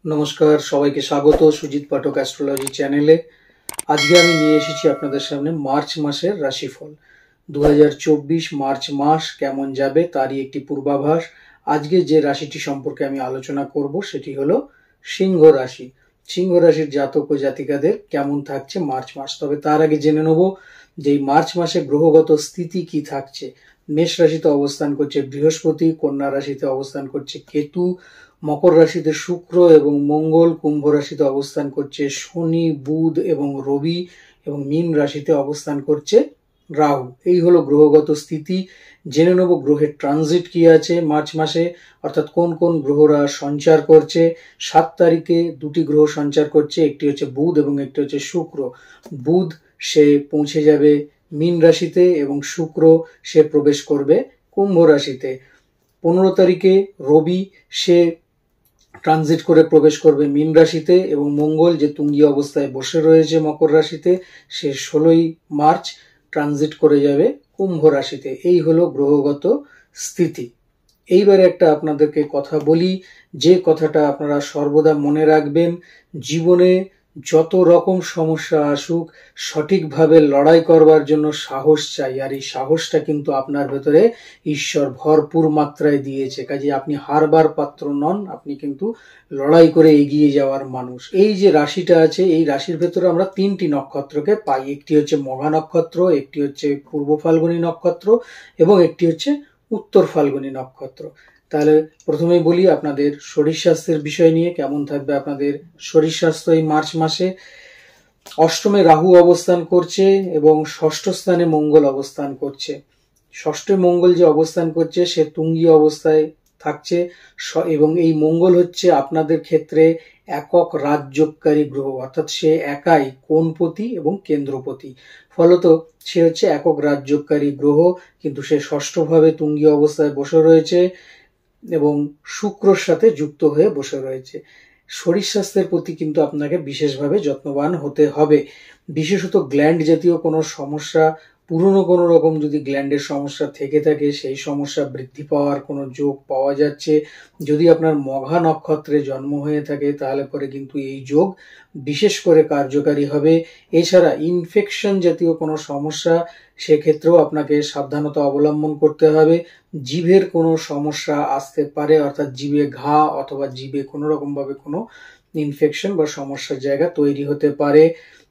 নমস্কার, সবাইকে স্বাগত সুজিত পাঠক অ্যাস্ট্রোলজি চ্যানেলে। আজকে আমি নিয়ে এসেছি আপনাদের সামনে মার্চ মাসের রাশিফল। 2024 মার্চ মাস কেমন যাবে তারই একটি পূর্বাভাস। আজকে যে রাশিটি সম্পর্কে আমি আলোচনা করব সেটি হলো সিংহ রাশি। সিংহ রাশির জাতক ও জাতিকাদের কেমন থাকছে মার্চ মাস। তবে তার আগে জেনে নেব যে এই মার্চ মাসে গ্রহগত স্থিতি কি থাকছে। মেষ রাশিতে অবস্থান করছে বৃহস্পতি, কন্যা রাশিতে অবস্থান করছে কেতু, মকর রাশিতে শুক্র এবং মঙ্গল, কুম্ভ রাশিতে অবস্থান করছে শনি, বুধ এবং রবি এবং মীন রাশিতে অবস্থান করছে রাহু। এই হলো গ্রহগত স্থিতি। জেনে নেব গ্রহের ট্রানজিট কি আছে মার্চ মাসে, অর্থাৎ কোন কোন গ্রহরা সঞ্চার করছে। 7 তারিখে দুটি গ্রহ সঞ্চার করছে, একটি হচ্ছে বুধ এবং একটি হচ্ছে শুক্র। বুধ সে পৌঁছে যাবে মীন রাশিতে এবং শুক্র সে প্রবেশ করবে কুম্ভ রাশিতে। 15 তারিখে রবি সে ট্রানজিট করে প্রবেশ করবে মীন রাশিতে এবং মঙ্গল যে তুঙ্গী অবস্থায় বসে রয়েছে মকর রাশিতে সে 16ই মার্চ ট্রানজিট করে যাবে কুম্ভ রাশিতে। এই হলো গ্রহগত স্থিতি। এইবারে একটা আপনাদেরকে কথা বলি, যে কথাটা আপনারা সর্বদা মনে রাখবেন। জীবনে যত রকম সমস্যা আসুক, সঠিকভাবে লড়াই করবার জন্য সাহস চাই, আর এই সাহসটা কিন্তু আপনার ভেতরে ঈশ্বর ভরপুর মাত্রায় দিয়েছে। কাজে আপনি হারবার পাত্র নন, আপনি কিন্তু লড়াই করে এগিয়ে যাওয়ার মানুষ। এই যে রাশিটা আছে এই রাশির ভেতরে আমরা 3টি নক্ষত্রকে পাই। একটি হচ্ছে মঘা নক্ষত্র, একটি হচ্ছে পূর্ব ফাল্গুনী নক্ষত্র এবং একটি হচ্ছে উত্তর ফাল্গুনী নক্ষত্র। তাহলে প্রথমেই বলি আপনাদের শরীর স্বাস্থ্যের বিষয় নিয়ে কেমন থাকবে আপনাদের শরীর স্বাস্থ্য এই মার্চ মাসে। অষ্টমে রাহু অবস্থান করছে এবং ষষ্ঠ স্থানে মঙ্গল অবস্থান করছে। ষষ্ঠে মঙ্গল যে অবস্থান করছে সে তুঙ্গী অবস্থায় থাকছে এবং এই মঙ্গল হচ্ছে আপনাদের ক্ষেত্রে একক রাজযোগকারী গ্রহ, অর্থাৎ সে একাই কোণপতি এবং কেন্দ্রপতি। ফলত সে হচ্ছে একক রাজযোগকারী গ্রহ, কিন্তু সে ষষ্ঠভাবে তুঙ্গী অবস্থায় বসে রয়েছে এবং শুক্রর সাথে যুক্ত হয়ে বসে রয়েছে। শরীর স্বাস্থ্যের প্রতি কিন্তু আপনাকে বিশেষভাবে যত্নবান হতে হবে। বিশেষত গ্ল্যান্ড জাতীয় কোনো সমস্যা, পুরনো কোনো রকম যদি গ্ল্যান্ডের সমস্যা থেকে থাকে সেই সমস্যা বৃদ্ধি পাওয়ার কোনো যোগ পাওয়া যাচ্ছে। যদি আপনার মঘা নক্ষত্রে জন্ম হয়ে থাকে তাহলে পরে কিন্তু এই যোগ বিশেষ করে কার্যকারী হবে। এছাড়া ইনফেকশন জাতীয় কোনো সমস্যা, সেক্ষেত্রেও আপনাকে সাবধানতা অবলম্বন করতে হবে। জিভের কোনো সমস্যা আসতে পারে, অর্থাৎ জিভে ঘা অথবা জিভে কোনো রকমভাবে কোনো ইনফেকশন বা সমস্যার জায়গা তৈরি হতে পারে।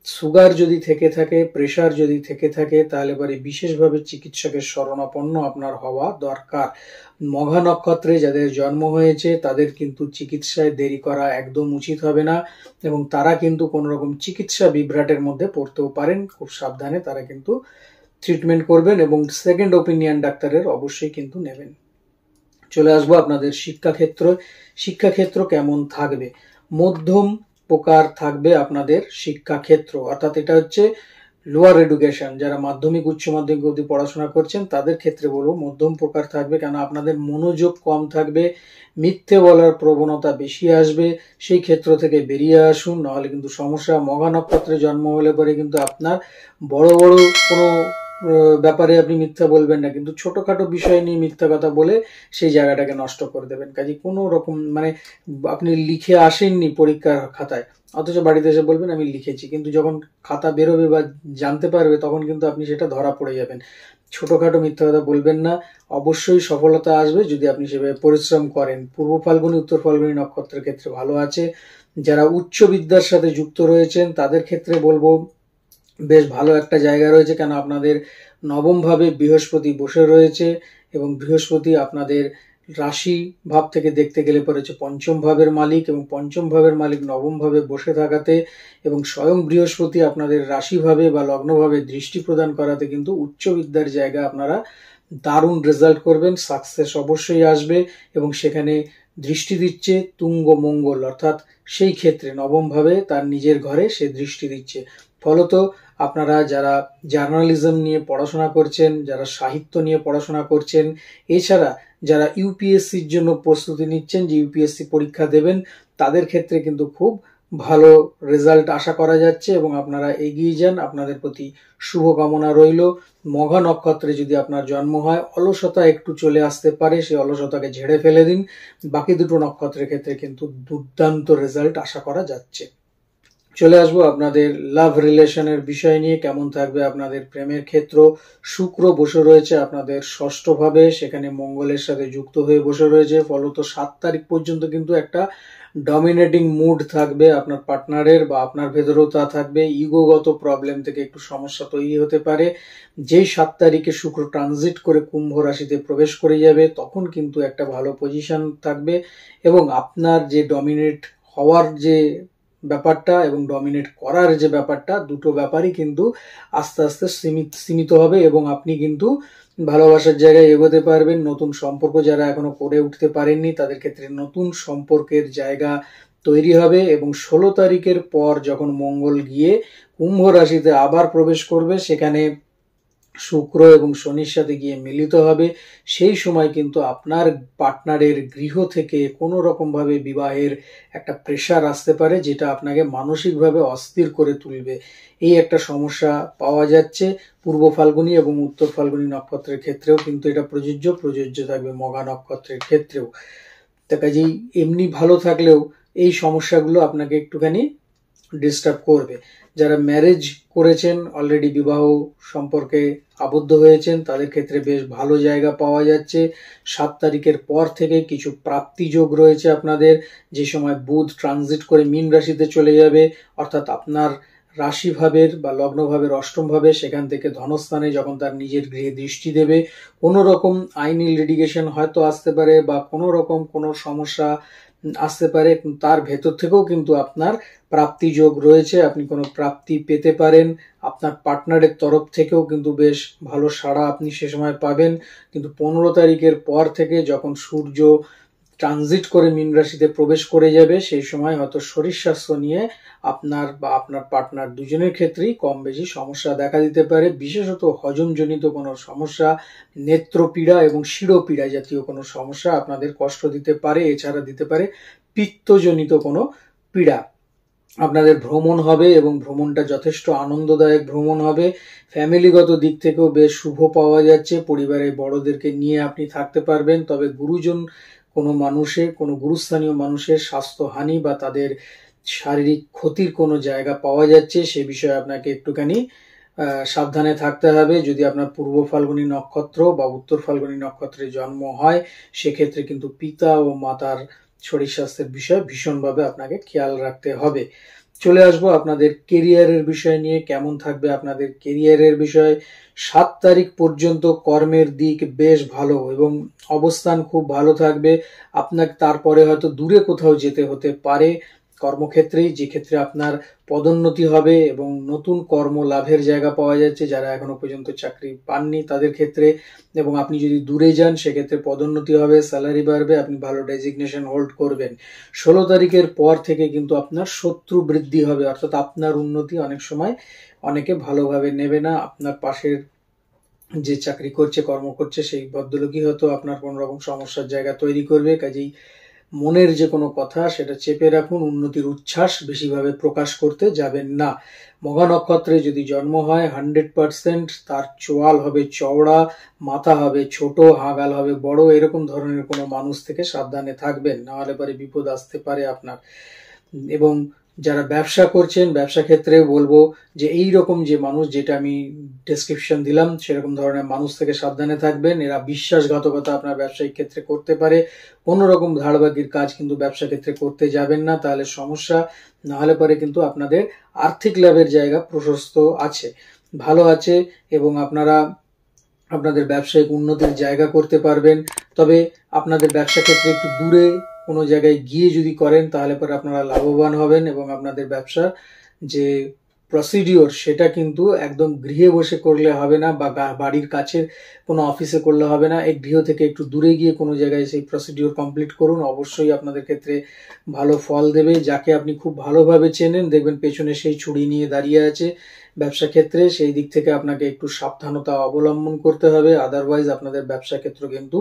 সুগার যদি থেকে থাকে, প্রেশার যদি থেকে থাকে তাহলে পরে বিশেষভাবে চিকিৎসকের শরণাপন্ন আপনার হওয়া দরকার। মঘা নক্ষত্রে যাদের জন্ম হয়েছে তাদের কিন্তু চিকিৎসায় দেরি করা একদম উচিত হবে না এবং তারা কিন্তু কোনো রকম চিকিৎসা বিভ্রাটের মধ্যে পড়তেও পারেন। খুব সাবধানে তারা কিন্তু ট্রিটমেন্ট করবেন এবং সেকেন্ড ওপিনিয়ন ডাক্তারের অবশ্যই কিন্তু নেবেন। চলে আসবো আপনাদের শিক্ষাক্ষেত্র। শিক্ষাক্ষেত্র কেমন থাকবে? মধ্যম প্রকার থাকবে আপনাদের শিক্ষাক্ষেত্র, অর্থাৎ এটা হচ্ছে লোয়ার এডুকেশন, যারা মাধ্যমিক উচ্চ মাধ্যমিক অবধি পড়াশোনা করছেন তাদের ক্ষেত্রে বলবো মধ্যম প্রকার থাকবে, কেন আপনাদের মনোযোগ কম থাকবে, মিথ্যে বলার প্রবণতা বেশি আসবে। সেই ক্ষেত্র থেকে বেরিয়ে আসুন, নাহলে কিন্তু সমস্যা। মঘা নক্ষত্রে জন্ম হলে পরে কিন্তু আপনার বড় বড় কোনো ব্যাপারে আপনি মিথ্যা বলবেন না, কিন্তু ছোটখাটো বিষয় নিয়ে মিথ্যা কথা বলে সেই জায়গাটাকে নষ্ট করে দেবেন। কাজে কোনো রকম আপনি লিখে আসেননি পরীক্ষার খাতায়, অথচ বাড়িতে এসে বলবেন আমি লিখেছি, কিন্তু যখন খাতা বেরোবে বা জানতে পারবে তখন কিন্তু আপনি সেটা ধরা পড়ে যাবেন। ছোটখাটো মিথ্যা কথা বলবেন না। অবশ্যই সফলতা আসবে যদি আপনি সেভাবে পরিশ্রম করেন। পূর্ব ফাল্গুনী উত্তর ফাল্গুনী নক্ষত্রের ক্ষেত্রে ভালো আছে। যারা উচ্চ বিদ্যার সাথে যুক্ত রয়েছেন তাদের ক্ষেত্রে বলবো বেশ ভালো একটা জায়গা রয়েছে, কেন আপনাদের নবম ভাবে বৃহস্পতি বসে রয়েছে এবং বৃহস্পতি আপনাদের রাশি ভাব থেকে দেখতে গেলে পড়েছে পঞ্চম ভাবের মালিক এবং পঞ্চম ভাবের মালিক নবম ভাবে বসে থাকাতে এবং স্বয়ং বৃহস্পতি আপনাদের রাশি ভাবে বা লগ্ন ভাবে দৃষ্টি প্রদান করাতে কিন্তু উচ্চ বিদ্যার জায়গা আপনারা দারুণ রেজাল্ট করবেন, সাকসেস অবশ্যই আসবে। এবং সেখানে দৃষ্টি দিচ্ছে তুঙ্গ মঙ্গল, অর্থাৎ সেই ক্ষেত্রে নবম ভাবে তার নিজের ঘরে সে দৃষ্টি দিচ্ছে। ফলত আপনারা যারা জার্নালিজম নিয়ে পড়াশোনা করছেন, যারা সাহিত্য নিয়ে পড়াশোনা করছেন, এছাড়া যারা ইউপিএসসির জন্য প্রস্তুতি নিচ্ছেন, যে ইউপিএসসি পরীক্ষা দেবেন, তাদের ক্ষেত্রে কিন্তু খুব ভালো রেজাল্ট আশা করা যাচ্ছে এবং আপনারা এগিয়ে যান। আপনাদের প্রতি শুভকামনা রইল। মঘা নক্ষত্রে যদি আপনার জন্ম হয়, অলসতা একটু চলে আসতে পারে, সেই অলসতাকে ঝেড়ে ফেলে দিন। বাকি দুটো নক্ষত্রের ক্ষেত্রে কিন্তু দুর্দান্ত রেজাল্ট আশা করা যাচ্ছে। চলে আসবো আপনাদের লাভ রিলেশনের বিষয় নিয়ে। কেমন থাকবে আপনাদের প্রেমের ক্ষেত্র। শুক্র বসে রয়েছে আপনাদের ষষ্ঠ ভাবে, সেখানে মঙ্গলের সাথে যুক্ত হয়ে বসে রয়েছে। ফলত 7 তারিখ পর্যন্ত কিন্তু একটা ডমিনেটিং মুড থাকবে আপনার পার্টনারের, বা আপনার ভেতরেও তা থাকবে। ইগোগত প্রবলেম থেকে একটু সমস্যা তৈরি হতে পারে। যেই 7 তারিখে শুক্র ট্রানজিট করে কুম্ভ রাশিতে প্রবেশ করে যাবে, তখন কিন্তু একটা ভালো পজিশন থাকবে এবং আপনার যে ডমিনেট হওয়ার যে ব্যাপারটা এবং ডমিনেট করার যে ব্যাপারটা, দুটো ব্যাপারই কিন্তু আস্তে আস্তে সীমিত হবে এবং আপনি কিন্তু ভালোবাসার জায়গায় এগোতে পারবেন। নতুন সম্পর্ক যারা এখনো করে উঠতে পারেননি, তাদের ক্ষেত্রে নতুন সম্পর্কের জায়গা তৈরি হবে এবং 16 তারিখের পর যখন মঙ্গল গিয়ে কুম্ভ রাশিতে আবার প্রবেশ করবে, সেখানে শুক্র এবং শনির সাথে গিয়ে মিলিত হবে। সেই সময় কিন্তু আপনার পার্টনারের গৃহ থেকে কোনো রকম ভাবে বিবাহের একটা প্রেশার আসতে পারে, যেটা আপনাকে মানসিকভাবে অস্থির করে তুলবে। এই একটা সমস্যা পাওয়া যাচ্ছে। পূর্ব ফাল্গুনী এবং উত্তর ফাল্গুনী নক্ষত্রের ক্ষেত্রেও কিন্তু এটা প্রযোজ্য থাকবে মঘা নক্ষত্রের ক্ষেত্রেও। তা কাজেই এমনি ভালো থাকলেও এই সমস্যাগুলো আপনাকে একটুখানি ডিস্টার্ব করবে। যারা ম্যারেজ করেছেন, অলরেডি বিবাহ সম্পর্কে আবদ্ধ হয়েছেন, তাদের ক্ষেত্রে বেশ ভালো জায়গা পাওয়া যাচ্ছে। 7 তারিখের পর থেকে কিছু প্রাপ্তি যোগ রয়েছে আপনাদের, যে সময় বুধ ট্রানজিট করে মীন রাশিতে চলে যাবে, অর্থাৎ আপনার রাশি ভাবের বা লগ্ন ভাবের অষ্টম ভাবে, সেখান থেকে ধনস্থানে যখন তার নিজের গৃহে দৃষ্টি দেবে, কোনো রকম আইনি লিটিগেশন হয়তো আসতে পারে বা কোনো রকম কোনো সমস্যা আসতে পারে, তার ভেতর থেকেও কিন্তু আপনার প্রাপ্তি যোগ রয়েছে। আপনি কোনো প্রাপ্তি পেতে পারেন। আপনার পার্টনারের তরফ থেকেও কিন্তু বেশ ভালো সাড়া আপনি সে সময় পাবেন। কিন্তু 15 তারিখের পর থেকে যখন সূর্য ট্রানজিট করে মীন রাশিতে প্রবেশ করে যাবে, সেই সময় হয়তো শরীর স্বাস্থ্য নিয়ে আপনার বা আপনার পার্টনার দুজনের ক্ষেত্রেই কম বেশি সমস্যা দেখা দিতে পারে। বিশেষত হজমজনিত কোনো সমস্যা, নেত্রপীড়া এবং শিরোপীড়া জাতীয় কোনো সমস্যা আপনাদের কষ্ট দিতে পারে। এছাড়া দিতে পারে পিত্তজনিত কোনো পীড়া। আপনাদের ভ্রমণ হবে এবং ভ্রমণটা যথেষ্ট আনন্দদায়ক ভ্রমণ হবে। ফ্যামিলিগত দিক থেকেও বেশ শুভ পাওয়া যাচ্ছে। পরিবারের বড়দেরকে নিয়ে আপনি থাকতে পারবেন। তবে গুরুজন কোনো গুরুস্থানীয় মানুষের স্বাস্থ্যহানি বা তাদের শারীরিক ক্ষতির কোনো জায়গা পাওয়া যাচ্ছে, সে বিষয়ে আপনাকে একটুখানি সাবধানে থাকতে হবে। যদি আপনার পূর্ব ফাল্গুনী নক্ষত্র বা উত্তর ফাল্গুনী নক্ষত্রে জন্ম হয়, সেক্ষেত্রে কিন্তু পিতা ও মাতার শরীর স্বাস্থ্যের বিষয়ে ভীষণভাবে আপনাকে খেয়াল রাখতে হবে। চলে আসবো আপনাদের কেরিয়ারের বিষয় নিয়ে। কেমন থাকবে আপনাদের কেরিয়ারের বিষয়। 7 তারিখ পর্যন্ত কর্মের দিক বেশ ভালো এবং অবস্থান খুব ভালো থাকবে। আপনাকে তারপরে হয়তো দূরে কোথাও যেতে হতে পারে কর্মক্ষেত্রেই, যে ক্ষেত্রে আপনার পদোন্নতি হবে এবং নতুন কর্ম লাভের জায়গা পাওয়া যাচ্ছে যারা এখনো পর্যন্ত চাকরি পাননি তাদের ক্ষেত্রে। এবং আপনি যদি দূরে যান, সেক্ষেত্রে পদোন্নতি হবে, স্যালারি বাড়বে, আপনি ভালো ডেজিগনেশন হোল্ড করবেন। 16 তারিখের পর থেকে কিন্তু আপনার শত্রু বৃদ্ধি হবে, অর্থাৎ আপনার উন্নতি অনেক সময় অনেকে ভালোভাবে নেবে না। আপনার পাশের যে চাকরি করছে, কর্ম করছে, সেই ভদ্রলোকই হয়তো আপনার কোন রকম সমস্যার জায়গা তৈরি করবে। কাজেই মনের যে কোনো কথা সেটা চেপে রাখুন। উন্নতির উচ্ছ্বাস বেশিভাবে প্রকাশ করতে যাবেন না। মঘা নক্ষত্রে যদি জন্ম হয়, 100% তার চোয়াল হবে চওড়া, মাথা হবে ছোট, হাগাল হবে বড়। এরকম ধরনের কোনো মানুষ থেকে সাবধানে থাকবেন, নাহলে পরে বিপদ আসতে পারে আপনার। এবং যারা ব্যবসা করছেন, ব্যবসা ক্ষেত্রে বলবো যে এই রকম যে মানুষ, যেটা আমি ডেসক্রিপশন দিলাম, সেরকম ধরনের মানুষ থেকে সাবধানে থাকবেন। এরা বিশ্বাসঘাতকতা আপনার ব্যবসায়িক ক্ষেত্রে করতে পারে। কোনো রকম ধারবাকির কাজ কিন্তু ব্যবসা ক্ষেত্রে করতে যাবেন না, তাহলে সমস্যা। না হলে পরে কিন্তু আপনাদের আর্থিক লাভের জায়গা প্রশস্ত আছে, ভালো আছে এবং আপনারা আপনাদের ব্যবসায়িক উন্নতির জায়গা করতে পারবেন। তবে আপনাদের ব্যবসা ক্ষেত্রে একটু দূরে কোনো জায়গায় গিয়ে যদি করেন, তাহলে পরে আপনারা লাভবান হবেন এবং আপনাদের ব্যবসার যে প্রসিডিওর, সেটা কিন্তু একদম গৃহে বসে করলে হবে না বা বাড়ির কাছের কোনো অফিসে করলে হবে না। এক গৃহ থেকে একটু দূরে গিয়ে কোনো জায়গায় সেই প্রসিডিওর কমপ্লিট করুন, অবশ্যই আপনাদের ক্ষেত্রে ভালো ফল দেবে। যাকে আপনি খুব ভালোভাবে চেনেন, দেখবেন পেছনে সেই ছুরি নিয়ে দাঁড়িয়ে আছে ব্যবসা ক্ষেত্রে, সেই দিক থেকে আপনাকে একটু সাবধানতা অবলম্বন করতে হবে। আদারওয়াইজ আপনাদের ব্যবসা ক্ষেত্র কিন্তু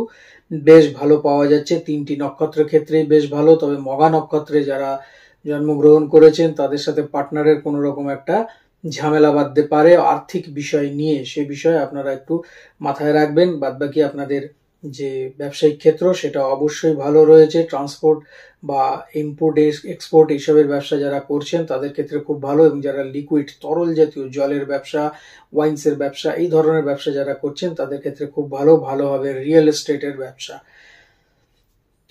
বেশ ভালো পাওয়া যাচ্ছে। 3টি নক্ষত্রের ক্ষেত্রেই বেশ ভালো। তবে মঘা নক্ষত্রে যারা জন্মগ্রহণ করেছেন তাদের সাথে পার্টনারের কোনো রকম একটা ঝামেলা বাঁধতে পারে আর্থিক বিষয় নিয়ে, সে বিষয়ে আপনারা একটু মাথায় রাখবেন। বাদবাকি আপনাদের যে ব্যবসায়িক ক্ষেত্র সেটা অবশ্যই ভালো রয়েছে। ট্রান্সপোর্ট বা ইম্পোর্ট এক্সপোর্ট এইসবের ব্যবসা যারা করছেন তাদের ক্ষেত্রে খুব ভালো, এবং যারা লিকুইড তরল জাতীয় জলের ব্যবসা, ওয়াইন্সের ব্যবসা, এই ধরনের ব্যবসা যারা করছেন তাদের ক্ষেত্রে খুব ভালো হবে রিয়েল এস্টেটের ব্যবসা।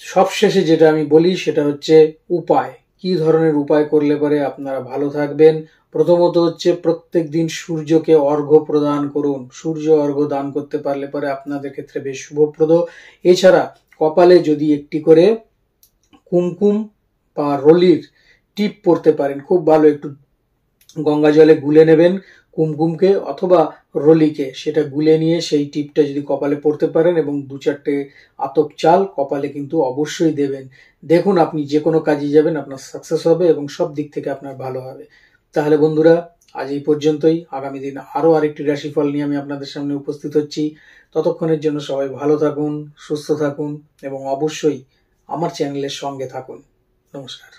সবশেষে যেটা আমি বলি সেটা হচ্ছে উপায়, কি ধরনের উপায় করলে পরে আপনারা ভালো থাকবেন। প্রথমত হচ্ছে প্রত্যেক দিন সূর্যকে অর্ঘ্য প্রদান করুন। সূর্য অর্ঘ্য দান করতে পারলে পরে আপনাদের ক্ষেত্রে বেশ শুভপ্রদ। এছাড়া কপালে যদি একটি করে কুমকুম বা রলির টিপ পরতে পারেন, খুব ভালো। একটু গঙ্গা জলে গুলে নেবেন কুমকুমকে অথবা রলিকে, সেটা গুলে নিয়ে সেই টিপটা যদি কপালে পরতে পারেন এবং 2-4টে আতপ চাল কপালে কিন্তু অবশ্যই দেবেন। দেখুন আপনি যে কোনো কাজে যাবেন আপনার সাকসেস হবে এবং সব দিক থেকে আপনার ভালো হবে। তাহলে বন্ধুরা আজ এই পর্যন্তই। আগামী দিন আরো আরেকটি রাশিফল নিয়ে আমি আপনাদের সামনে উপস্থিত হচ্ছি। ততক্ষণের জন্য সবাই ভালো থাকুন, সুস্থ থাকুন এবং অবশ্যই আমার চ্যানেলের সঙ্গে থাকুন। নমস্কার।